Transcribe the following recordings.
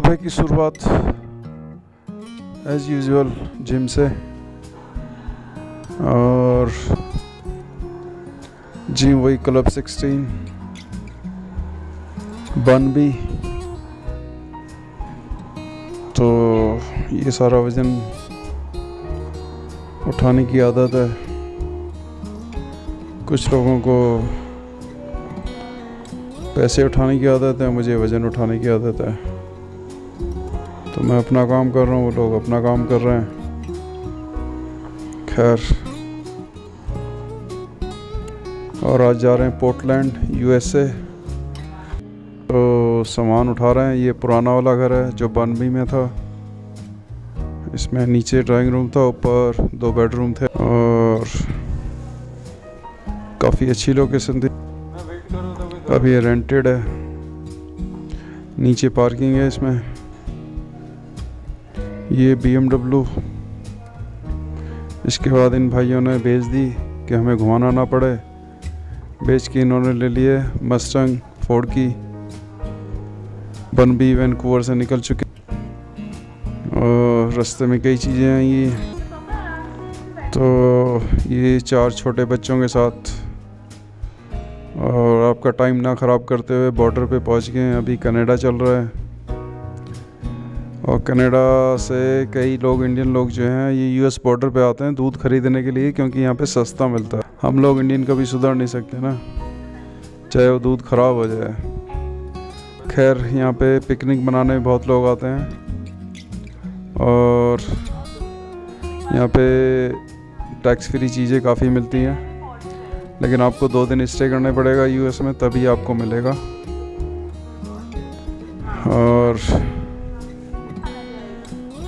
सुबह की शुरुआत एज़ यूजुअल जिम से, और जिम वही क्लब 16 बन भी। तो ये सारा वज़न उठाने की आदत है। कुछ लोगों को पैसे उठाने की आदत है, मुझे वज़न उठाने की आदत है। तो मैं अपना काम कर रहा हूँ, वो लोग अपना काम कर रहे हैं। खैर, और आज जा रहे हैं पोर्टलैंड USA। तो सामान उठा रहे हैं। ये पुराना वाला घर है जो बनबी में था। इसमें नीचे ड्राइंग रूम था, ऊपर 2 बेडरूम थे और काफ़ी अच्छी लोकेशन थी। अब ये रेंटेड है, नीचे पार्किंग है इसमें। ये BMW। इसके बाद इन भाइयों ने बेच दी कि हमें घुमाना ना पड़े। बेच के इन्होंने ले लिए मस्टंग फोर्ड की। बनबी वैंकूवर से निकल चुके और रास्ते में कई चीज़ें आई। तो ये 4 छोटे बच्चों के साथ, और आपका टाइम ना ख़राब करते हुए बॉर्डर पे पहुंच गए हैं। अभी कनाडा चल रहा है और कनाडा से कई लोग, इंडियन लोग जो हैं, ये US बॉर्डर पे आते हैं दूध खरीदने के लिए, क्योंकि यहाँ पे सस्ता मिलता है। हम लोग इंडियन कभी सुधर नहीं सकते ना, चाहे वो दूध ख़राब हो जाए। खैर, यहाँ पे पिकनिक मनाने में बहुत लोग आते हैं और यहाँ पे टैक्स फ्री चीज़ें काफ़ी मिलती हैं, लेकिन आपको 2 दिन स्टे करने पड़ेगा US में, तभी आपको मिलेगा। और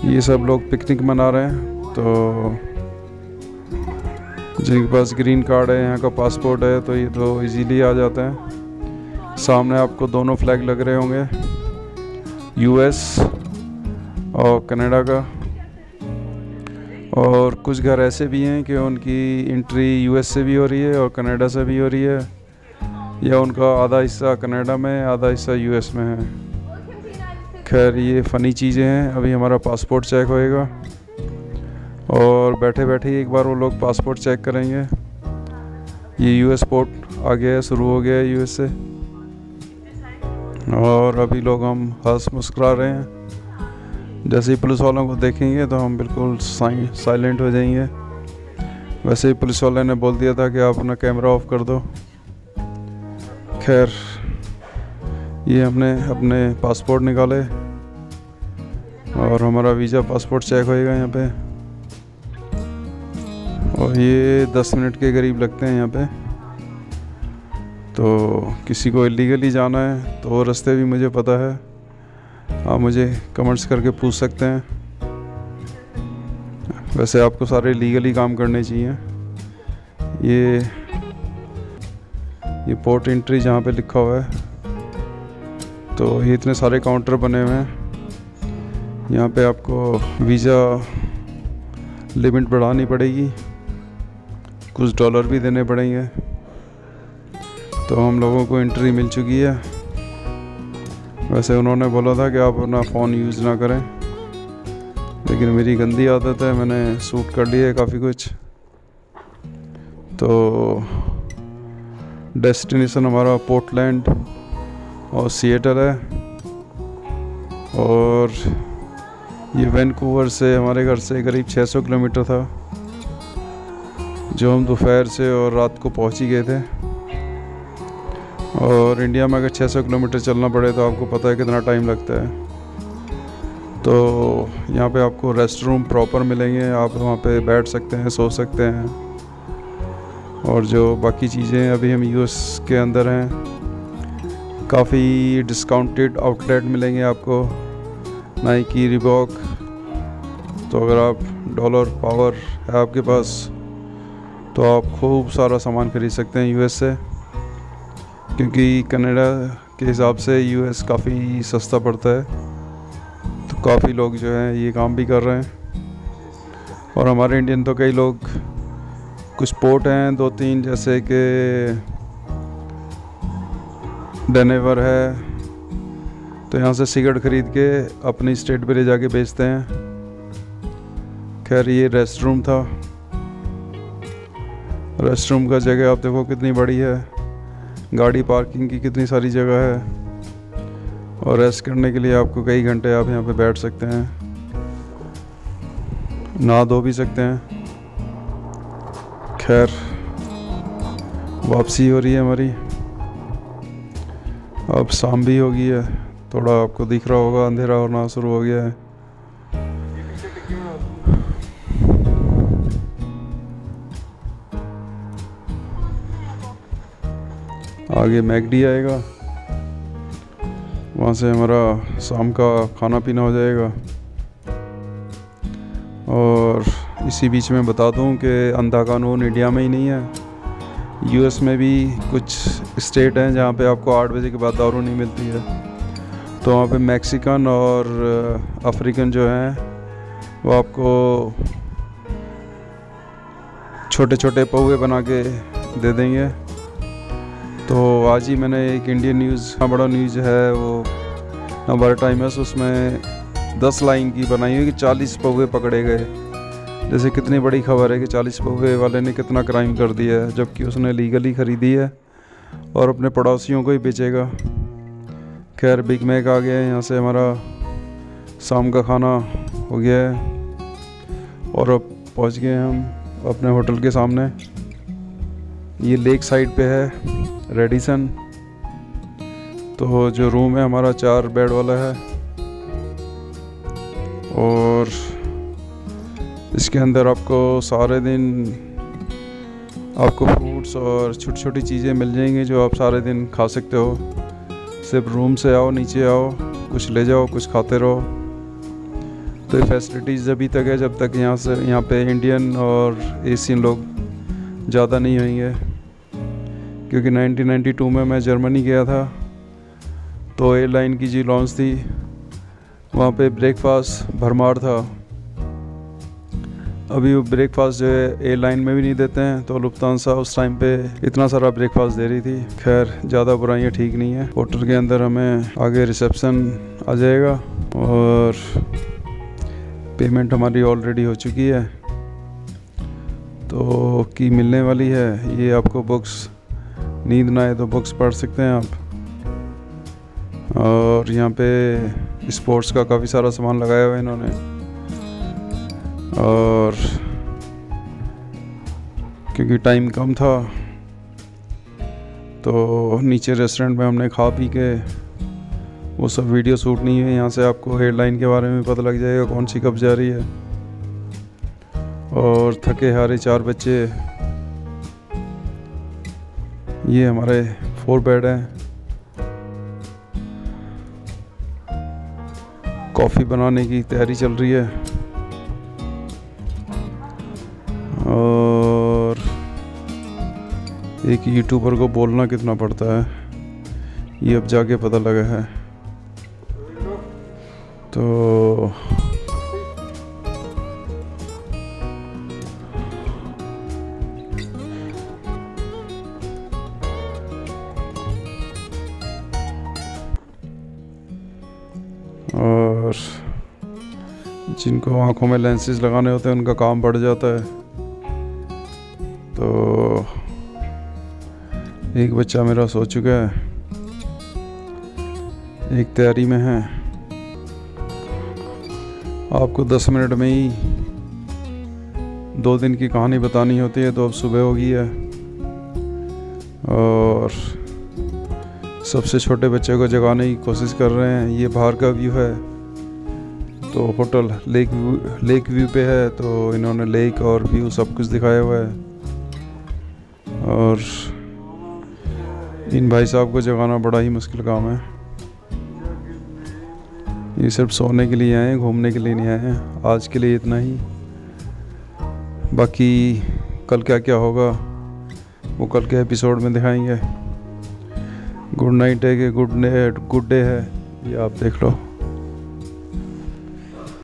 ये सब लोग पिकनिक मना रहे हैं। तो जिनके पास ग्रीन कार्ड है, यहाँ का पासपोर्ट है, तो ये तो इजीली आ जाते हैं। सामने आपको दोनों फ्लैग लग रहे होंगे, US और कनाडा का। और कुछ घर ऐसे भी हैं कि उनकी एंट्री US से भी हो रही है और कनाडा से भी हो रही है, या उनका आधा हिस्सा कनाडा में, आधा हिस्सा US में है। खैर, ये फ़नी चीज़ें हैं। अभी हमारा पासपोर्ट चेक होएगा और बैठे बैठे एक बार वो लोग पासपोर्ट चेक करेंगे। ये US पोर्ट आ गया है, शुरू हो गया है US से। और अभी लोग हम हंस मुस्कुरा रहे हैं। जैसे ही पुलिस वालों को देखेंगे तो हम बिल्कुल साइलेंट हो जाएंगे। वैसे ही पुलिस वाले ने बोल दिया था कि आप अपना कैमरा ऑफ कर दो। खैर, ये हमने अपने पासपोर्ट निकाले और हमारा वीज़ा पासपोर्ट चेक होएगा यहाँ पे। और ये 10 मिनट के करीब लगते हैं यहाँ पे। तो किसी को इलीगली जाना है तो वो रास्ते भी मुझे पता है, आप मुझे कमेंट्स करके पूछ सकते हैं। वैसे आपको सारे लीगली काम करने चाहिए। ये पोर्ट एंट्री जहाँ पे लिखा हुआ है, तो ये इतने सारे काउंटर बने हुए हैं। यहाँ पे आपको वीज़ा लिमिट बढ़ानी पड़ेगी, कुछ डॉलर भी देने पड़ेंगे। तो हम लोगों को एंट्री मिल चुकी है। वैसे उन्होंने बोला था कि आप अपना फ़ोन यूज़ ना करें, लेकिन मेरी गंदी आदत है, मैंने शूट कर लिया है काफ़ी कुछ। तो डेस्टिनेशन हमारा पोर्टलैंड और सिएटल है। और ये वैंकूवर से हमारे घर से करीब 600 किलोमीटर था, जो हम दोपहर से और रात को पहुंच ही गए थे। और इंडिया में अगर 600 किलोमीटर चलना पड़े तो आपको पता है कितना टाइम लगता है। तो यहाँ पे आपको रेस्ट रूम प्रॉपर मिलेंगे, आप वहाँ पे बैठ सकते हैं, सो सकते हैं। और जो बाकी चीज़ें, अभी हम US के अंदर हैं, काफ़ी डिस्काउंटेड आउटलेट मिलेंगे आपको, नाइकी, रिबॉक। तो अगर आप डॉलर पावर है आपके पास तो आप खूब सारा सामान खरीद सकते हैं US से, क्योंकि कनाडा के हिसाब से US काफ़ी सस्ता पड़ता है। तो काफ़ी लोग जो हैं ये काम भी कर रहे हैं। और हमारे इंडियन तो कई लोग, कुछ पोर्ट हैं 2-3, जैसे कि डेनेवर है, तो यहाँ से सिगरेट ख़रीद के अपनी स्टेट पे ले जाके बेचते हैं। खैर ये रेस्ट रूम था। रेस्ट रूम का जगह आप देखो कितनी बड़ी है, गाड़ी पार्किंग की कितनी सारी जगह है, और रेस्ट करने के लिए आपको कई घंटे आप यहाँ पे बैठ सकते हैं, नहा धो भी सकते हैं। खैर वापसी हो रही है हमारी, अब शाम भी हो गई है, थोड़ा आपको दिख रहा होगा अंधेरा होना शुरू हो गया है। आगे मैकडी आएगा, वहाँ से हमारा शाम का खाना पीना हो जाएगा। और इसी बीच में बता दूं कि अंधा कानून इंडिया में ही नहीं है, यूएस में भी कुछ स्टेट हैं जहाँ पे आपको 8 बजे के बाद दारू नहीं मिलती है। तो वहाँ पे मैक्सिकन और अफ्रीकन जो हैं वो आपको छोटे छोटे पौवे बना के दे देंगे। तो आज ही मैंने एक इंडियन न्यूज़, बड़ा न्यूज़ है वो हमारा टाइम्स, उसमें 10 लाइन की बनाई हुई कि 40 पौवे पकड़े गए। जैसे कितनी बड़ी खबर है कि 40 पौवे वाले ने कितना क्राइम कर दिया है, जबकि उसने लीगली ख़रीदी है और अपने पड़ोसियों को ही बेचेगा। खैर बिग मैक आ गया है, यहाँ से हमारा शाम का खाना हो गया है और अब पहुँच गए हम अपने होटल के सामने। ये लेक साइड पे है रेडिसन। तो जो रूम है हमारा 4 बेड वाला है और इसके अंदर आपको सारे दिन आपको फ्रूट्स और छोटी छोटी चीज़ें मिल जाएंगी जो आप सारे दिन खा सकते हो। सिर्फ रूम से आओ, नीचे आओ, कुछ ले जाओ, कुछ खाते रहो। तो ये फैसिलिटीज़ अभी तक है जब तक यहाँ पे इंडियन और एशियन लोग ज़्यादा नहीं होंगे। क्योंकि 1992 में मैं जर्मनी गया था, तो एयरलाइन की जी लॉन्च थी, वहाँ पे ब्रेकफास्ट भरमार था। अभी वो ब्रेकफास्ट जो है एयरलाइन में भी नहीं देते हैं, तो लुफ्तांसा उस टाइम पे इतना सारा ब्रेकफास्ट दे रही थी। खैर ज़्यादा बुराइयाँ ठीक नहीं है। होटल के अंदर हमें आगे रिसेप्शन आ जाएगा और पेमेंट हमारी ऑलरेडी हो चुकी है, तो की मिलने वाली है। ये आपको बुक्स, नींद ना आए तो बुक्स पढ़ सकते हैं आप। और यहाँ पे स्पोर्ट्स का काफ़ी सारा सामान लगाया हुआ है इन्होंने। और क्योंकि टाइम कम था तो नीचे रेस्टोरेंट में हमने खा पी के, वो सब वीडियो शूट नहीं है। यहाँ से आपको एयरलाइन के बारे में पता लग जाएगा कौन सी कब जा रही है। और थके हारे 4 बच्चे, ये हमारे 4 बेड हैं। कॉफ़ी बनाने की तैयारी चल रही है और एक यूट्यूबर को बोलना कितना पड़ता है ये अब जाके पता लगा है। तो और जिनको आँखों में लेंसेज लगाने होते हैं उनका काम बढ़ जाता है। तो एक बच्चा मेरा सो चुका है, एक तैयारी में है। आपको 10 मिनट में ही 2 दिन की कहानी बतानी होती है, तो अब सुबह हो गई है। और सबसे छोटे बच्चे को जगाने की कोशिश कर रहे हैं। ये बाहर का व्यू है, तो होटल लेक व्यू पे है, तो इन्होंने लेक और व्यू सब कुछ दिखाया हुआ है। और इन भाई साहब को जगाना बड़ा ही मुश्किल काम है। ये सिर्फ सोने के लिए आए हैं, घूमने के लिए नहीं आए हैं। आज के लिए इतना ही, बाकी कल क्या क्या होगा वो कल के एपिसोड में दिखाएंगे। गुड नाइट है कि गुड डे है ये आप देख लो।